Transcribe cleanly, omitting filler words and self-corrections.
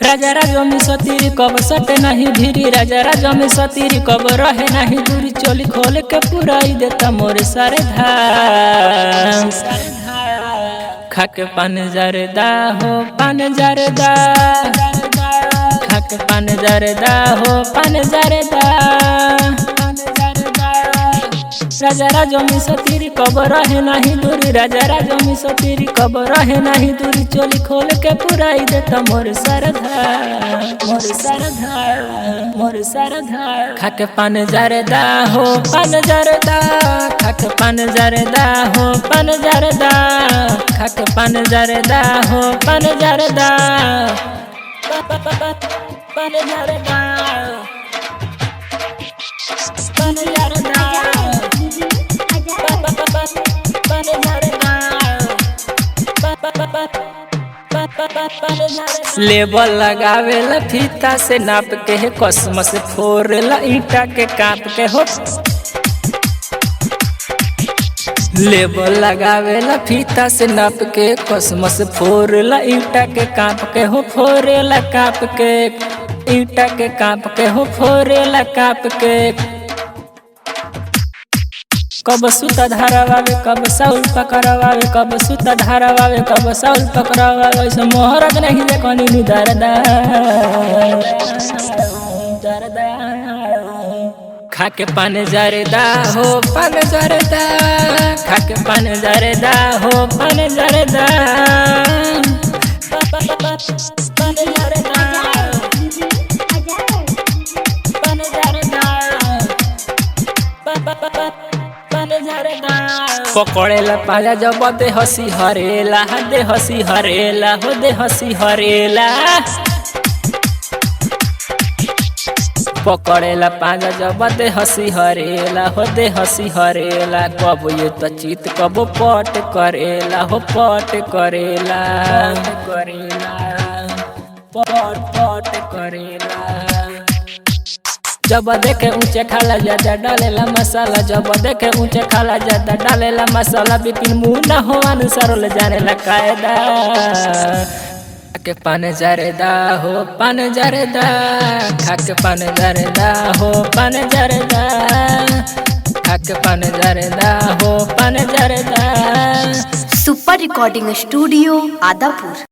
राजा राजा में सतीरी कब सटे नहीं धीरी, राजा राजा में सतीरी कब रहे नहीं दूरी, चोली खोल के पुराई देता मोरे सारे धाम। खाके पान जरदा हो पान जरदा, खाके पान जरदा हो पान जरदा। राजा राजा में सतीरी कब रहे नहीं दूरी, राजा राजा में सतीरी कब रहे नहीं दूरी, चोली खोल के पुराई देता मोर सरधा मोर सरधा मोर सरधा। खाके पान जरदा हो पान जरदा, खाके पान जरदा हो पान जरदा, खाके पान जरदा हो पान जरदा पान जरदा पान जरदा। लेबल लगावेला फीता से नाप के है, कसम से फोड़ेला ईटा के काप के हो। लेबल लगावेला फीता से नाप के, कसम से फोड़ेला ईटा के काप के हो, फोड़ेला काप के ईटा के काप के हो, फोड़ेला काप के। कब सूता धारावावे कब साउल पकड़वावे, कब सूता धारावावे कब साउल पकड़वावे, ऐसे मोहरत नहीं देखनी नी दरदा दरदा। खाके पान जरदा हो पान जरदा, खाके पान जरदा हो पान जरदा पान जरदा पान जरदा। पकड़ेला पाजा जब दे हसी हरेला, दे हसी हरेला हो दे हसी हरेला। पकड़ेला पाजा जब दे हसी हरेला हो दे हसी हरेला। कब ये तो चित कब पट करेला हो पट करेला करेला पट पट करेला। जब देखे ऊंचे खाला ज्यादा डालेला मसाला, जब देखे ऊंचे खाला ज्यादा डालेला मसाला। बिपिन मुँह न हो अनुसार ले जाने ला कायदा। खाके पान जरदा हो पान जरदा, खाके पान जरदा हो पान जरदा, खाके पान जरदा हो पान जरदा। Super recording studio Adapur.